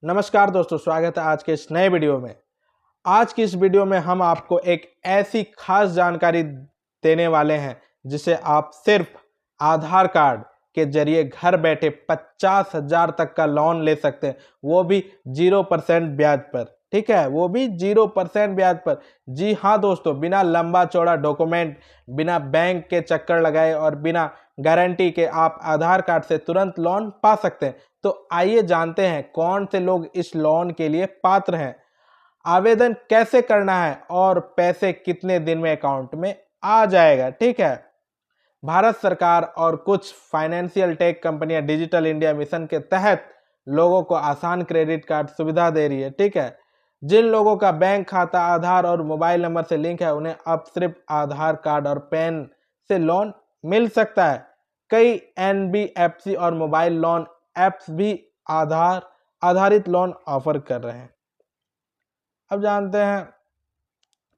नमस्कार दोस्तों, स्वागत है आज के इस नए वीडियो में। आज की इस वीडियो में हम आपको एक ऐसी खास जानकारी देने वाले हैं जिसे आप सिर्फ आधार कार्ड के जरिए घर बैठे 50,000 तक का लोन ले सकते हैं, वो भी 0% ब्याज पर। ठीक है, वो भी 0% ब्याज पर। जी हाँ दोस्तों, बिना लंबा चौड़ा डॉक्यूमेंट, बिना बैंक के चक्कर लगाए और बिना गारंटी के आप आधार कार्ड से तुरंत लोन पा सकते हैं। तो आइए जानते हैं कौन से लोग इस लोन के लिए पात्र हैं, आवेदन कैसे करना है और पैसे कितने दिन में अकाउंट में आ जाएगा। ठीक है, भारत सरकार और कुछ फाइनेंशियल टेक कंपनियां डिजिटल इंडिया मिशन के तहत लोगों को आसान क्रेडिट कार्ड सुविधा दे रही है। ठीक है, जिन लोगों का बैंक खाता आधार और मोबाइल नंबर से लिंक है उन्हें अब सिर्फ आधार कार्ड और पैन से लोन मिल सकता है। कई एनबीएफसी और मोबाइल लोन ऐप्स भी आधार आधारित लोन ऑफर कर रहे हैं। अब जानते हैं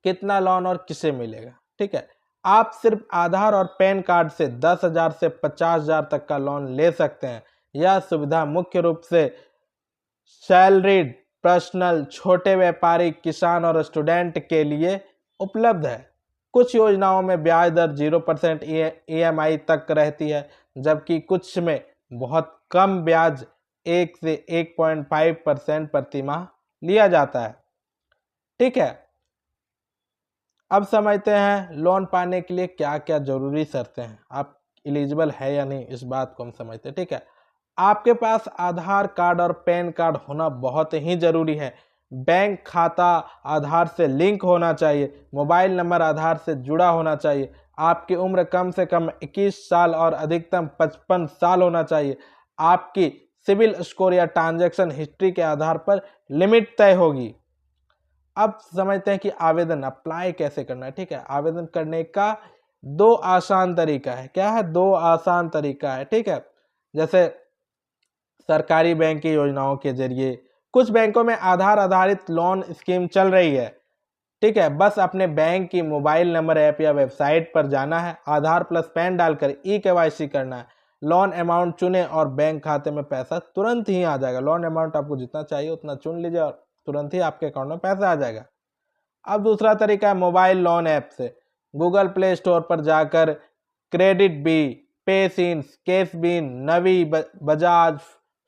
कितना लोन और किसे मिलेगा। ठीक है, आप सिर्फ आधार और पैन कार्ड से 10,000 से 50,000 तक का लोन ले सकते हैं। यह सुविधा मुख्य रूप से सैलरीड पर्सनल, छोटे व्यापारी, किसान और स्टूडेंट के लिए उपलब्ध है। कुछ योजनाओं में ब्याज दर 0% EMI तक रहती है, जबकि कुछ में बहुत कम ब्याज 1 से 1.5% प्रति माह लिया जाता है। ठीक है, अब समझते हैं लोन पाने के लिए क्या क्या जरूरी शर्तें हैं, आप एलिजिबल है या नहीं, इस बात को हम समझते हैं। ठीक है, आपके पास आधार कार्ड और पैन कार्ड होना बहुत ही जरूरी है। बैंक खाता आधार से लिंक होना चाहिए, मोबाइल नंबर आधार से जुड़ा होना चाहिए, आपकी उम्र कम से कम 21 साल और अधिकतम 55 साल होना चाहिए। आपकी सिविल स्कोर या ट्रांजैक्शन हिस्ट्री के आधार पर लिमिट तय होगी। अब समझते हैं कि आवेदन अप्लाई कैसे करना है। ठीक है, आवेदन करने का दो आसान तरीका है। क्या है? दो आसान तरीका है। ठीक है, जैसे सरकारी बैंक की योजनाओं के जरिए कुछ बैंकों में आधार आधारित लोन स्कीम चल रही है। ठीक है, बस अपने बैंक की मोबाइल नंबर ऐप या वेबसाइट पर जाना है, आधार प्लस पैन डालकर KYC करना है, लोन अमाउंट चुने और बैंक खाते में पैसा तुरंत ही आ जाएगा। लोन अमाउंट आपको जितना चाहिए उतना चुन लीजिए और तुरंत ही आपके अकाउंट में पैसा आ जाएगा। अब दूसरा तरीका है मोबाइल लोन ऐप से। गूगल प्ले स्टोर पर जाकर क्रेडिट बी, पेसिंस, केसबीन, नवी, बजाज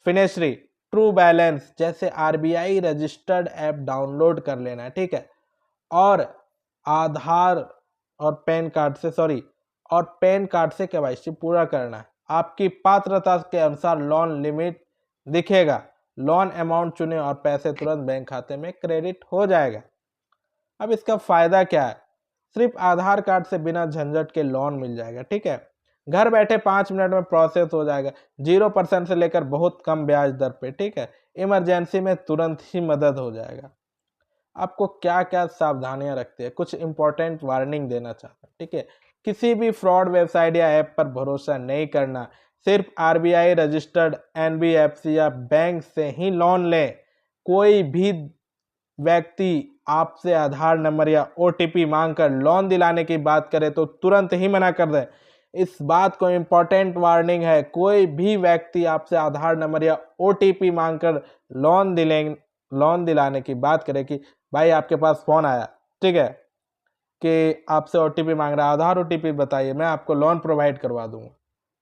फिनेश्री, ट्रू बैलेंस जैसे RBI रजिस्टर्ड ऐप डाउनलोड कर लेना है। ठीक है, और आधार और पैन कार्ड से KYC पूरा करना है। आपकी पात्रता के अनुसार लोन लिमिट दिखेगा, लोन अमाउंट चुने और पैसे तुरंत बैंक खाते में क्रेडिट हो जाएगा। अब इसका फायदा क्या है? सिर्फ आधार कार्ड से बिना झंझट के लोन मिल जाएगा। ठीक है, घर बैठे 5 मिनट में प्रोसेस हो जाएगा, 0% से लेकर बहुत कम ब्याज दर पे। ठीक है, इमरजेंसी में तुरंत ही मदद हो जाएगा। आपको क्या क्या सावधानियां रखते हैं, कुछ इंपॉर्टेंट वार्निंग देना चाहता हूं। ठीक है, किसी भी फ्रॉड वेबसाइट या ऐप पर भरोसा नहीं करना, सिर्फ RBI रजिस्टर्ड NBFC या बैंक से ही लोन लें। कोई भी व्यक्ति आपसे आधार नंबर या OTP मांगकर लोन दिलाने की बात करे तो तुरंत ही मना कर दें। इस बात को इम्पोर्टेंट वार्निंग है, कोई भी व्यक्ति आपसे आधार नंबर या OTP मांगकर लोन दिलाने की बात करे कि भाई आपके पास फोन आया, ठीक है, कि आपसे OTP मांग रहा है, आधार OTP बताइए, मैं आपको लोन प्रोवाइड करवा दूंगा,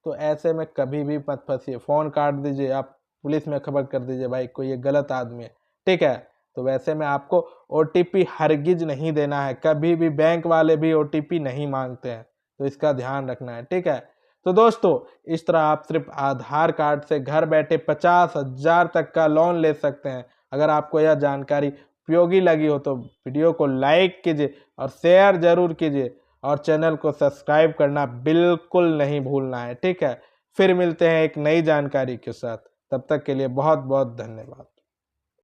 तो ऐसे में कभी भी मत फंसिए। फोन काट दीजिए, आप पुलिस में खबर कर दीजिए भाई कोई ये गलत आदमी है। ठीक है, तो वैसे में आपको OTP हरगिज नहीं देना है, कभी भी। बैंक वाले भी OTP नहीं मांगते हैं, तो इसका ध्यान रखना है। ठीक है, तो दोस्तों इस तरह आप सिर्फ आधार कार्ड से घर बैठे 50,000 तक का लोन ले सकते हैं। अगर आपको यह जानकारी उपयोगी लगी हो तो वीडियो को लाइक कीजिए और शेयर जरूर कीजिए और चैनल को सब्सक्राइब करना बिल्कुल नहीं भूलना है। ठीक है, फिर मिलते हैं एक नई जानकारी के साथ, तब तक के लिए बहुत बहुत धन्यवाद।